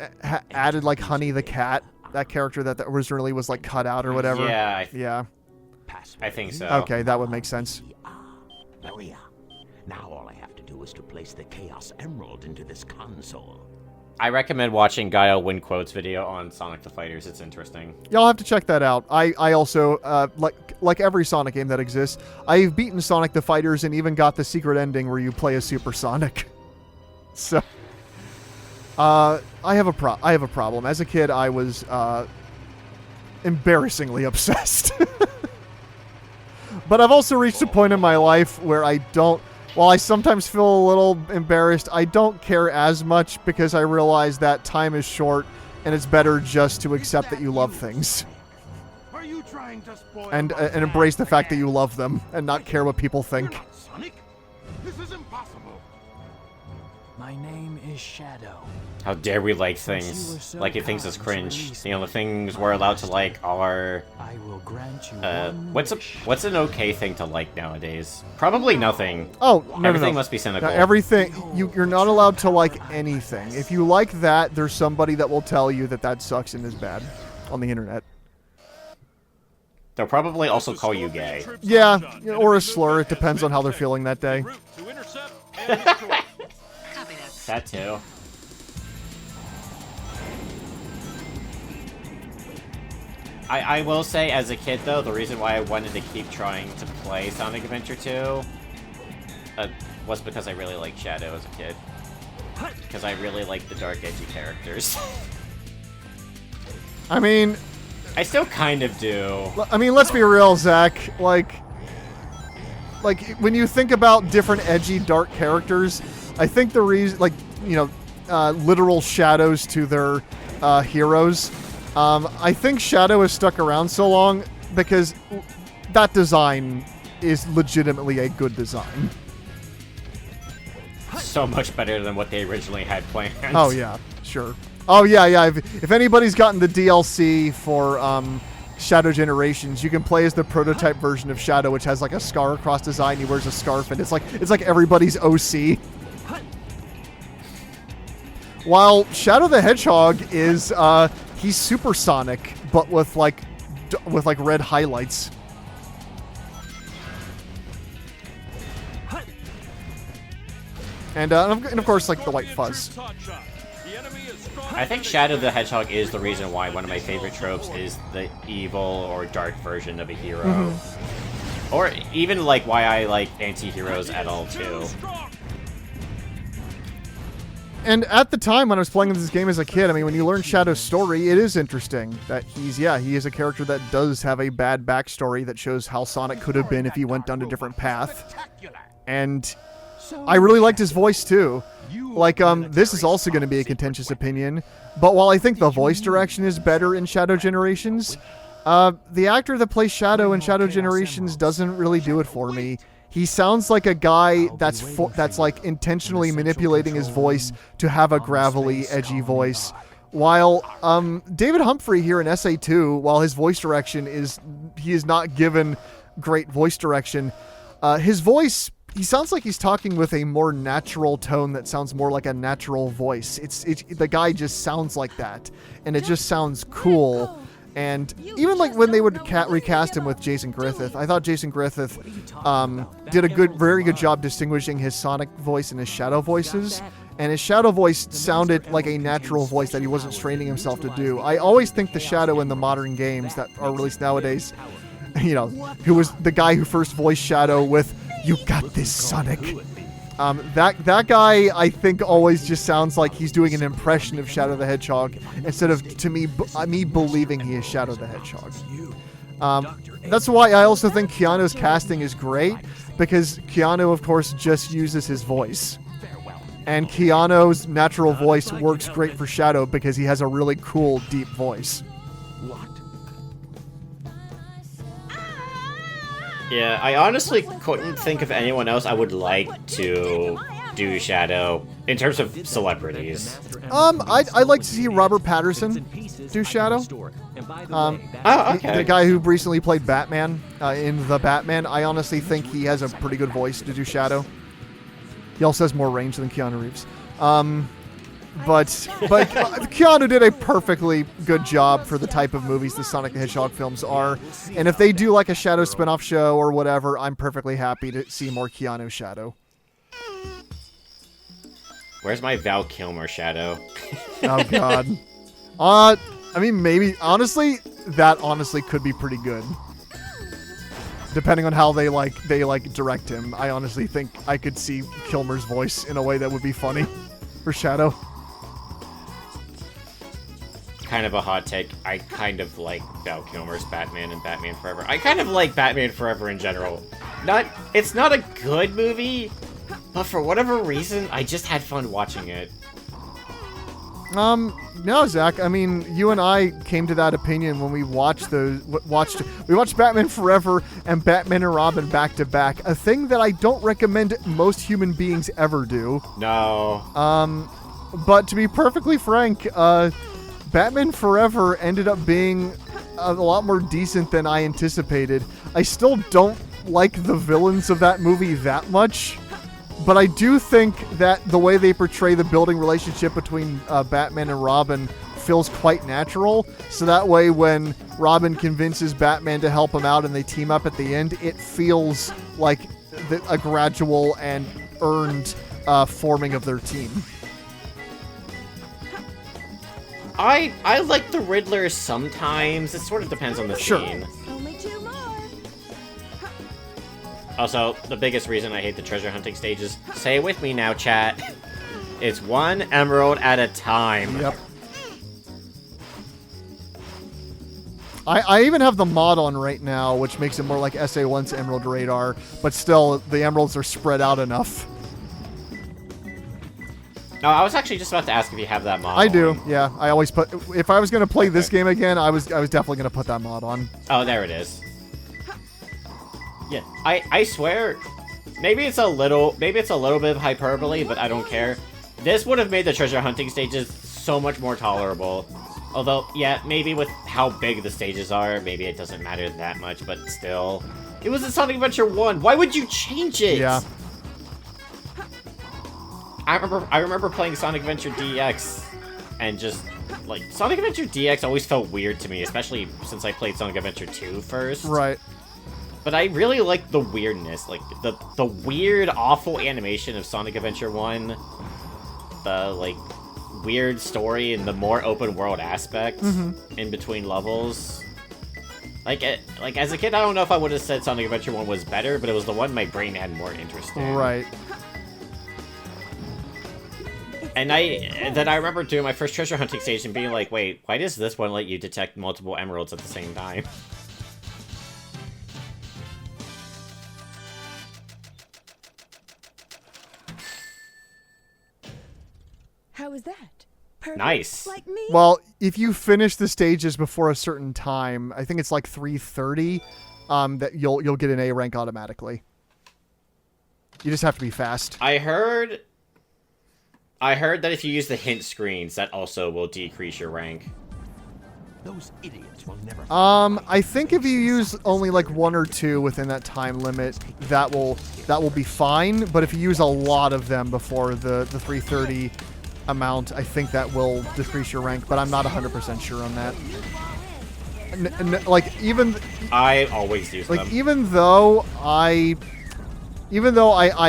added, like, Honey the Cat? That character that originally was, like, cut out or whatever? Yeah. Yeah. I think so. Okay, that would make sense. Maria, now all I have to do is to place the Chaos Emerald into this console. I recommend watching Guile Win-Quote's video on Sonic the Fighters. It's interesting. Yeah, I'll have to check that out. I also, like every Sonic game that exists, I've beaten Sonic the Fighters and even got the secret ending where you play as Super Sonic. So, I have a problem. As a kid, I was embarrassingly obsessed. But I've also reached a point in my life where I don't, while I sometimes feel a little embarrassed, I don't care as much because I realize that time is short and it's better just to accept that you love things. Are you trying to spoil And embrace the fact that you love them and not care what people think. Sonic? This is impossible. My name is Shadow. How dare we like things? Liking things is cringe. You know, the things we're allowed to like are... I will grant you what's an okay thing to like nowadays? Probably nothing. Oh, no, Everything no. must be cynical. Now, everything, you're not allowed to like anything. If you like that, there's somebody that will tell you that sucks and is bad on the internet. They'll probably also call you gay. Yeah, or a slur. It depends on how they're feeling that day. That too. I will say, as a kid, though, the reason why I wanted to keep trying to play Sonic Adventure 2 was because I really liked Shadow as a kid. Because I really liked the dark, edgy characters. I mean... I still kind of do. I mean, let's be real, Zach. Like, when you think about different edgy, dark characters, I think the reason, like, literal shadows to their heroes. I think Shadow has stuck around so long because that design is legitimately a good design. So much better than what they originally had planned. Oh, yeah, sure. Oh, yeah. If anybody's gotten the DLC for Shadow Generations, you can play as the prototype version of Shadow, which has like a scar across design. He wears a scarf, and it's like everybody's OC. While Shadow the Hedgehog is he's supersonic, but with like red highlights. And of course, like the white fuzz. I think Shadow the Hedgehog is the reason why one of my favorite tropes is the evil or dark version of a hero. Mm-hmm. Or even like why I like anti-heroes at all too. And at the time when I was playing this game as a kid, I mean, when you learn Shadow's story, it is interesting that he is a character that does have a bad backstory that shows how Sonic could have been if he went down a different path. And I really liked his voice too. Like, this is also going to be a contentious opinion, but while I think the voice direction is better in Shadow Generations, the actor that plays Shadow in Shadow Generations doesn't really do it for me. He sounds like a guy that's like intentionally manipulating his voice to have a gravelly, edgy voice. While David Humphrey here in SA2, while his voice direction he is not given great voice direction, his voice, he sounds like he's talking with a more natural tone that sounds more like a natural voice. The guy just sounds like that, and it just sounds cool. And even like when they would recast him with Jason Griffith, I thought Jason Griffith did a very good job distinguishing his Sonic voice and his Shadow voices. And his Shadow voice sounded like a natural voice that he wasn't straining himself to do. I always think the Shadow in the modern games that are released nowadays, who was the guy who first voiced Shadow with "You got this, Sonic." That guy, I think, always just sounds like he's doing an impression of Shadow the Hedgehog instead of, to me believing he is Shadow the Hedgehog. That's why I also think Keanu's casting is great, because Keanu, of course, just uses his voice. And Keanu's natural voice works great for Shadow because he has a really cool, deep voice. Yeah, I honestly couldn't think of anyone else I would like to do Shadow in terms of celebrities. I'd like to see Robert Pattinson do Shadow. Okay. The guy who recently played Batman in The Batman. I honestly think he has a pretty good voice to do Shadow. He also has more range than Keanu Reeves. But Keanu did a perfectly good job for the type of movies the Sonic the Hedgehog films are. And if they do like a Shadow spin-off show or whatever, I'm perfectly happy to see more Keanu Shadow. Where's my Val Kilmer Shadow? Oh, God. I mean, maybe, honestly, that honestly could be pretty good. Depending on how they direct him. I honestly think I could see Kilmer's voice in a way that would be funny for Shadow. Kind of a hot take. I kind of like Val Kilmer's Batman and Batman Forever. I kind of like Batman Forever in general. It's not a good movie, but for whatever reason, I just had fun watching it. No, Zach. I mean, you and I came to that opinion when we watched Batman Forever and Batman and Robin back to back. A thing that I don't recommend most human beings ever do. No. But to be perfectly frank, Batman Forever ended up being a lot more decent than I anticipated. I still don't like the villains of that movie that much. But I do think that the way they portray the building relationship between Batman and Robin feels quite natural. So that way when Robin convinces Batman to help him out and they team up at the end, it feels like a gradual and earned forming of their team. I like the Riddler sometimes. It sort of depends on the scene. Only two more. Also, the biggest reason I hate the treasure hunting stages, say it with me now, chat. It's one emerald at a time. Yep. I even have the mod on right now, which makes it more like SA1's Emerald Radar, but still, the emeralds are spread out enough. No, I was actually just about to ask if you have that mod I do, on. yeah. I always put... If I was going to play this Okay. game again, I was definitely going to put that mod on. Oh, there it is. Yeah, I swear, maybe it's a little bit of hyperbole, but I don't care. This would have made the treasure hunting stages so much more tolerable. Although, yeah, maybe with how big the stages are, maybe it doesn't matter that much, but still. It was in Sonic Adventure 1. Why would you change it? Yeah. I remember playing Sonic Adventure DX, and just, like, Sonic Adventure DX always felt weird to me, especially since I played Sonic Adventure 2 first. Right. But I really like the weirdness, like, the weird, awful animation of Sonic Adventure 1, the, like, weird story and the more open world aspect in between levels. Like, as a kid, I don't know if I would have said Sonic Adventure 1 was better, but it was the one my brain had more interest in. Right. And then I remember doing my first treasure hunting stage and being like, wait, why does this one let you detect multiple emeralds at the same time? How is that? Perfect. Nice. Like me? Well, if you finish the stages before a certain time, I think it's like 3:30, that you'll get an A rank automatically. You just have to be fast. I heard that if you use the hint screens, that also will decrease your rank. Those idiots will never. I think if you use only like 1 or 2 within that time limit, that will be fine. But if you use a lot of them before the 3:30 amount, I think that will decrease your rank. But I'm not 100% sure on that. Like even I always use them. even though I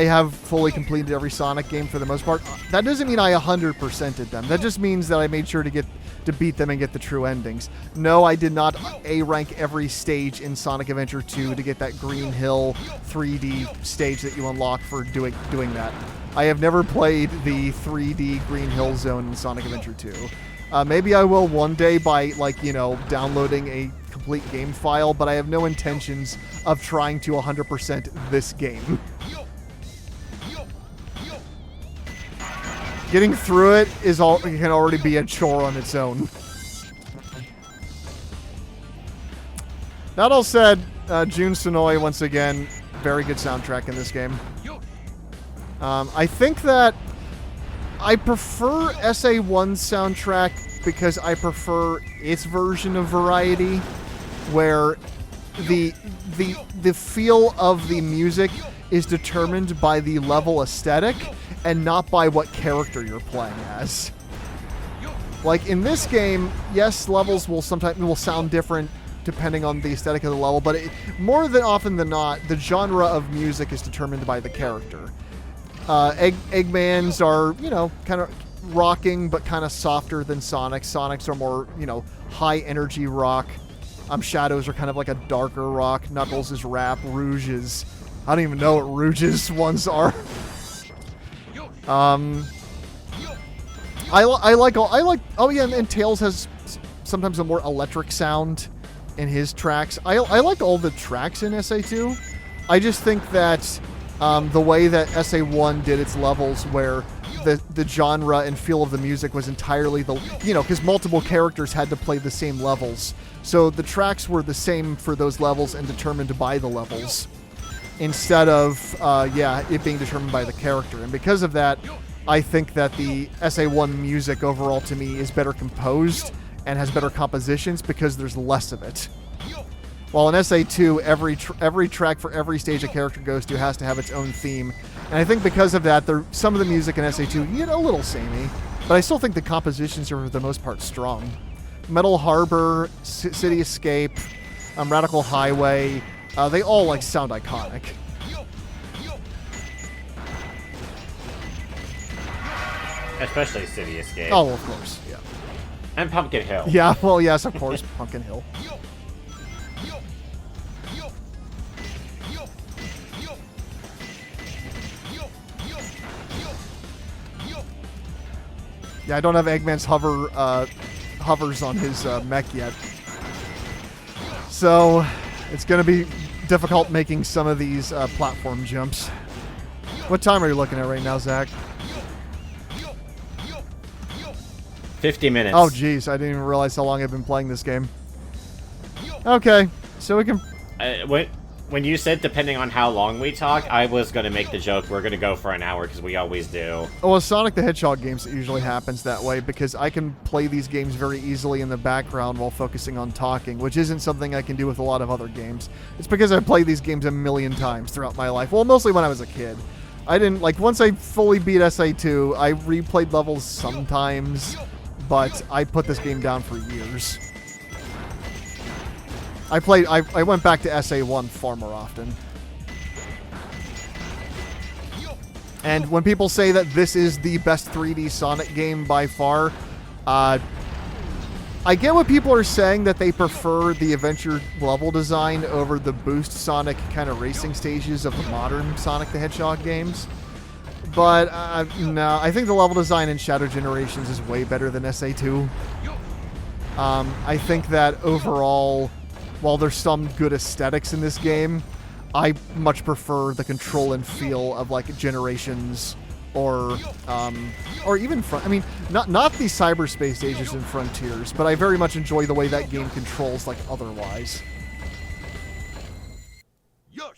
have fully completed every Sonic game for the most part, that doesn't mean I 100%ed them. That just means that I made sure to beat them and get the true endings. No, I did not A rank every stage in Sonic Adventure 2 to get that Green Hill 3D stage that you unlock for doing that. I have never played the 3D Green Hill zone in Sonic Adventure 2. Maybe I will one day by, like, downloading a complete game file, but I have no intentions of trying to 100% this game. Getting through it can already be a chore on its own. That all said, Jun Sonoy, once again, very good soundtrack in this game. I think that I prefer SA1's soundtrack because I prefer its version of Variety, where the feel of the music is determined by the level aesthetic and not by what character you're playing as. Like in this game, yes, levels will sound different depending on the aesthetic of the level, but more than often than not, the genre of music is determined by the character. Eggman's are, kind of rocking, but kind of softer than Sonic. Sonic's are more, high energy rock. Shadows are kind of like a darker rock. Knuckles is rap. Rouge is, I don't even know what Rouge's ones are. And Tails has sometimes a more electric sound in his tracks. I like all the tracks in SA2. I just think that the way that SA1 did its levels, where the genre and feel of the music was entirely because multiple characters had to play the same levels. So the tracks were the same for those levels and determined by the levels, instead of, it being determined by the character. And because of that, I think that the SA1 music overall to me is better composed and has better compositions because there's less of it. While in SA2, every track for every stage a character goes to has to have its own theme. And I think because of that, some of the music in SA2 get a little samey, but I still think the compositions are for the most part strong. Metal Harbor, City Escape, Radical Highway, they all sound iconic. Especially City Escape. Oh, of course, yeah. And Pumpkin Hill. Yeah, well, yes, of course, Pumpkin Hill. Yeah, I don't have Eggman's hovers on his mech yet. So, it's going to be difficult making some of these platform jumps. What time are you looking at right now, Zach? 50 minutes. Oh, jeez. I didn't even realize how long I've been playing this game. Okay, so we can... When you said depending on how long we talk, I was going to make the joke we're going to go for an hour because we always do. Well, Sonic the Hedgehog games, it usually happens that way because I can play these games very easily in the background while focusing on talking, which isn't something I can do with a lot of other games. It's because I've played these games a million times throughout my life. Well, mostly when I was a kid. I didn't, like, once I fully beat SA2, I replayed levels sometimes, but I put this game down for years. I went back to SA1 far more often. And when people say that this is the best 3D Sonic game by far, I get what people are saying, that they prefer the adventure level design over the boost Sonic kind of racing stages of the modern Sonic the Hedgehog games. But no, I think the level design in Shadow Generations is way better than SA2. I think that overall, while there's some good aesthetics in this game, I much prefer the control and feel of like Generations or even not the cyberspace stages in Frontiers, but I very much enjoy the way that game controls like otherwise.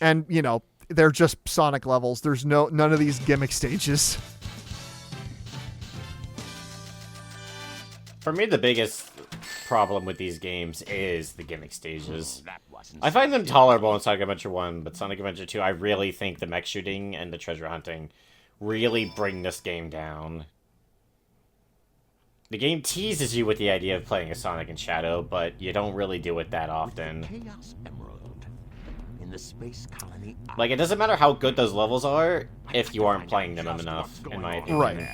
And you know, they're just Sonic levels. There's none of these gimmick stages. For me, the biggest problem with these games is the gimmick stages. I find them tolerable in Sonic Adventure 1, but Sonic Adventure 2, I really think the mech shooting and the treasure hunting really bring this game down. The game teases you with the idea of playing as Sonic and Shadow, but you don't really do it that often. Chaos Emerald in the space colony. Like, it doesn't matter how good those levels are if you aren't playing them enough, in my opinion. Right.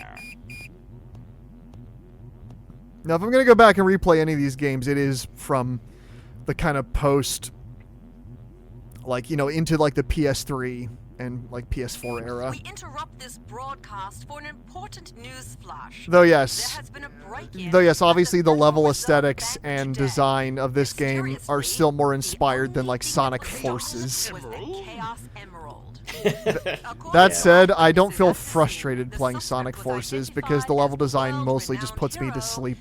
Now, if I'm going to go back and replay any of these games, it is from the kind of post, like, you know, into like the PS3 and like PS4 era. We interrupt this broadcast for an important news flash. Though yes, There has been a break-in obviously the at the level Federal aesthetics Reserve Bank and today. design of this game are still more inspired than like Sonic Forces. Was the Chaos Emerald. That said, I don't feel frustrated playing Sonic Forces because the level design mostly just puts me to sleep.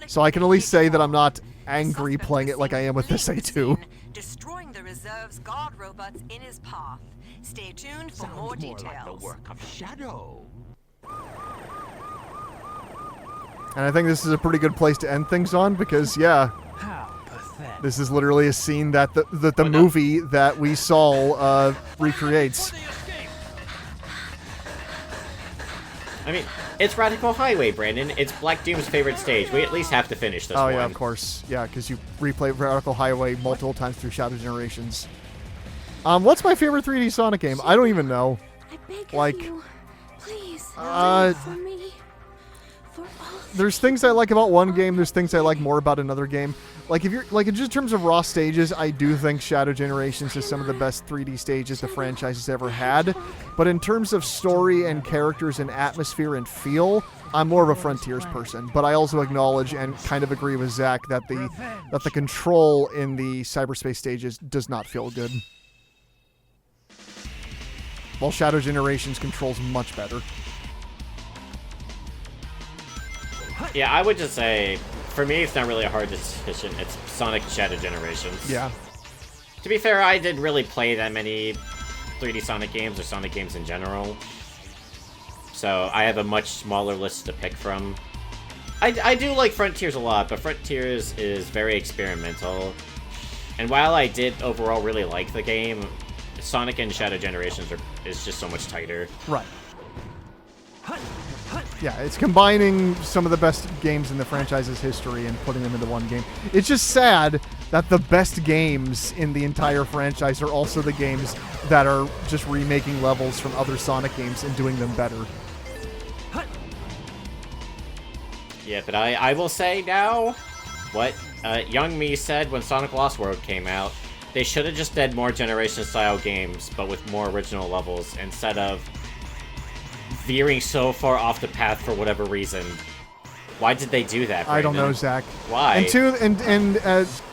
So I can at least say that I'm not angry playing it like I am with this A2. Destroying the reserve's guard robots in his path. Stay tuned for more Sounds more like the details. work of Shadow. And I think this is a pretty good place to end things on because, yeah, How pathetic. this is literally a scene that the movie that we saw recreates. I mean, it's Radical Highway, Brandon. It's Black Doom's favorite stage. We at least have to finish this Oh, one. yeah, of course. Yeah, because you replay Radical Highway multiple times through Shadow Generations. What's my favorite 3D Sonic game? I don't even know. I beg Like, of you, please, for me, for all. There's things I like about one game, there's things I like more about another game. Like, if you're, like, in just terms of raw stages, I do think Shadow Generations is some of the best 3D stages the franchise has ever had. But in terms of story and characters and atmosphere and feel, I'm more of a Frontiers person. But I also acknowledge and kind of agree with Zach that the control in the cyberspace stages does not feel good. While Shadow Generations controls much better. Yeah, I would just say, for me, it's not really a hard decision. It's Sonic Shadow Generations. Yeah. To be fair, I didn't really play that many 3D Sonic games or Sonic games in general. So I have a much smaller list to pick from. I do like Frontiers a lot, but Frontiers is very experimental. And while I did overall really like the game, Sonic and Shadow Generations is just so much tighter. Right. Yeah, it's combining some of the best games in the franchise's history and putting them into one game. It's just sad that the best games in the entire franchise are also the games that are just remaking levels from other Sonic games and doing them better. Yeah, but I will say now what young me said when Sonic Lost World came out. They should have just did more Generation-style games, but with more original levels, instead of veering so far off the path for whatever reason. Why did they do that, Brandon? I don't know, Zach. Why?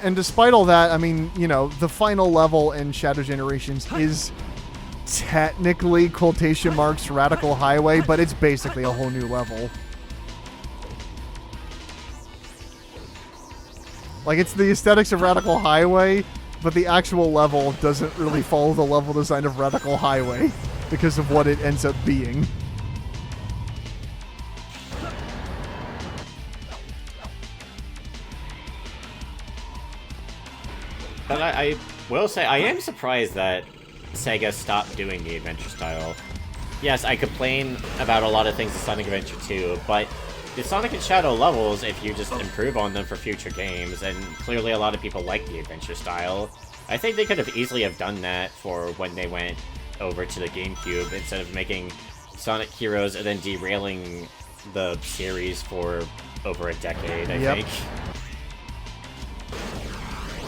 And despite all that, I mean, you know, the final level in Shadow Generations is technically quotation marks Radical Highway, but it's basically a whole new level. Like, it's the aesthetics of Radical Highway, but the actual level doesn't really follow the level design of Radical Highway because of what it ends up being. But I will say, I am surprised that Sega stopped doing the adventure style. Yes, I complain about a lot of things in Sonic Adventure 2, but the Sonic and Shadow levels, if you just improve on them for future games, and clearly a lot of people like the adventure style, I think they could have easily have done that for when they went over to the GameCube, instead of making Sonic Heroes and then derailing the series for over a decade, I think.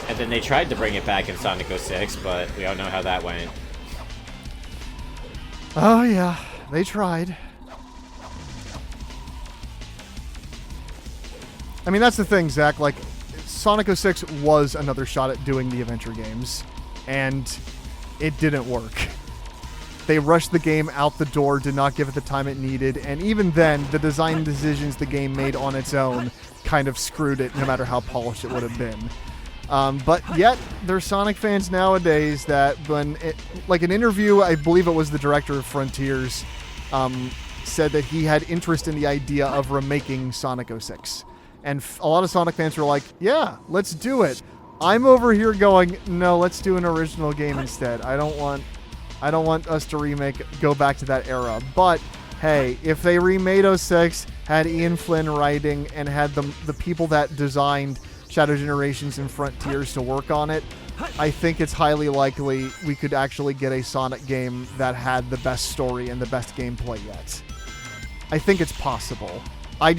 And then they tried to bring it back in Sonic 06, but we all know how that went. Oh yeah, they tried. I mean, that's the thing, Zach. Like, Sonic 06 was another shot at doing the adventure games, and it didn't work. They rushed the game out the door, did not give it the time it needed, and even then, the design decisions the game made on its own kind of screwed it, no matter how polished it would have been. But yet, there's Sonic fans nowadays that like an interview, I believe it was the director of Frontiers, said that he had interest in the idea of remaking Sonic 06. And a lot of Sonic fans were like, yeah, let's do it. I'm over here going, no, let's do an original game instead. I don't want us to go back to that era. But hey, if they remade 06, had Ian Flynn writing, and had the people that designed Shadow Generations and Frontiers to work on it, I think it's highly likely we could actually get a Sonic game that had the best story and the best gameplay yet. I think it's possible. I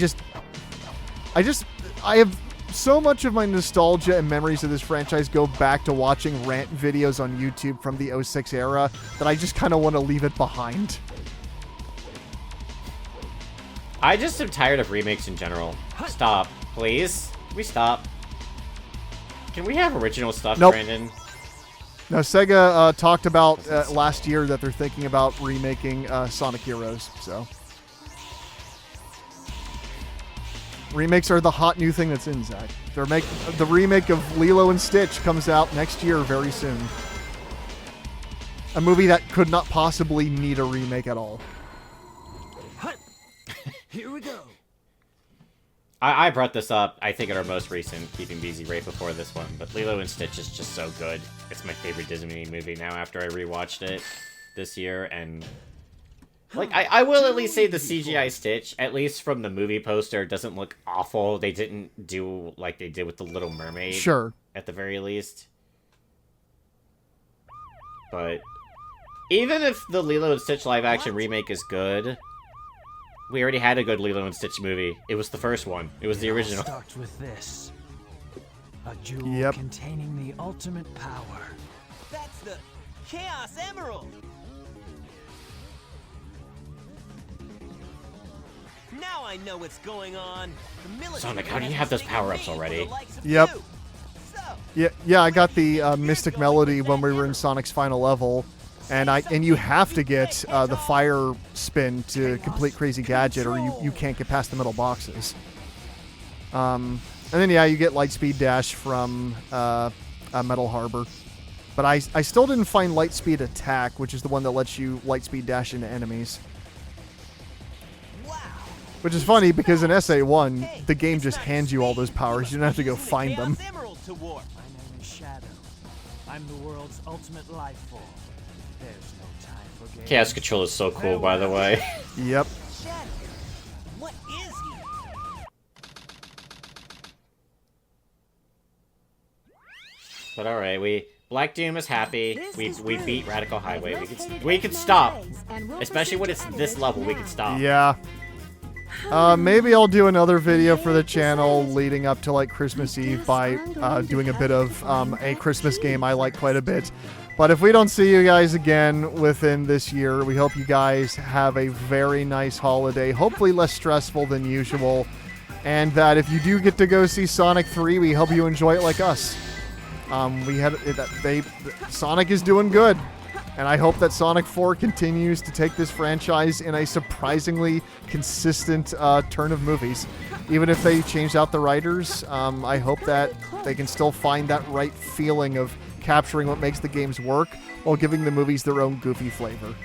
have so much of my nostalgia and memories of this franchise go back to watching rant videos on YouTube from the 06 era that I just kind of want to leave it behind. I just am tired of remakes in general. Stop, please. We stop. Can we have original stuff, Nope. Brandon? Now, Sega talked about last year that they're thinking about remaking Sonic Heroes, so... Remakes are the hot new thing that's in, Zach. The remake of Lilo and Stitch comes out next year very soon. A movie that could not possibly need a remake at all. Here we go. I brought this up, I think, in our most recent Keeping Busy right before this one, but Lilo and Stitch is just so good. It's my favorite Disney movie now after I rewatched it this year, and... Like, I will at least say the CGI Stitch, at least from the movie poster, doesn't look awful. They didn't do like they did with The Little Mermaid. Sure. At the very least. But even if the Lilo and Stitch live-action remake is good, we already had a good Lilo and Stitch movie. It was the first one. It was the original. Start with this. A jewel containing the ultimate power. That's the Chaos Emerald. Now I know what's going on. The military Sonic, how do you have those power-ups already? Yep. Yeah, I got the Mystic Melody when we were in Sonic's final level, and you have to get the fire spin to complete Crazy Gadget, or you can't get past the middle boxes. And then you get Lightspeed Dash from Metal Harbor, but I still didn't find Lightspeed Attack, which is the one that lets you Lightspeed Dash into enemies. Which is funny, because in SA1, the game just hands you all those powers. You don't have to go find them. My name is Shadow. I'm the world's ultimate life form. There's no time for games. Chaos Control is so cool, by the way. Yep. Shadow. What is he? But alright, Black Doom is happy. We beat Radical Highway. We could stop. Especially when it's this level, we could stop. Yeah. Maybe I'll do another video for the channel leading up to like Christmas Eve by doing a bit of a Christmas game I like quite a bit. But if we don't see you guys again within this year, we hope you guys have a very nice holiday, hopefully less stressful than usual, and that if you do get to go see Sonic 3, we hope you enjoy it like us. Sonic is doing good. And I hope that Sonic 4 continues to take this franchise in a surprisingly consistent turn of movies. even if they changed out the writers, I hope that they can still find that right feeling of capturing what makes the games work while giving the movies their own goofy flavor.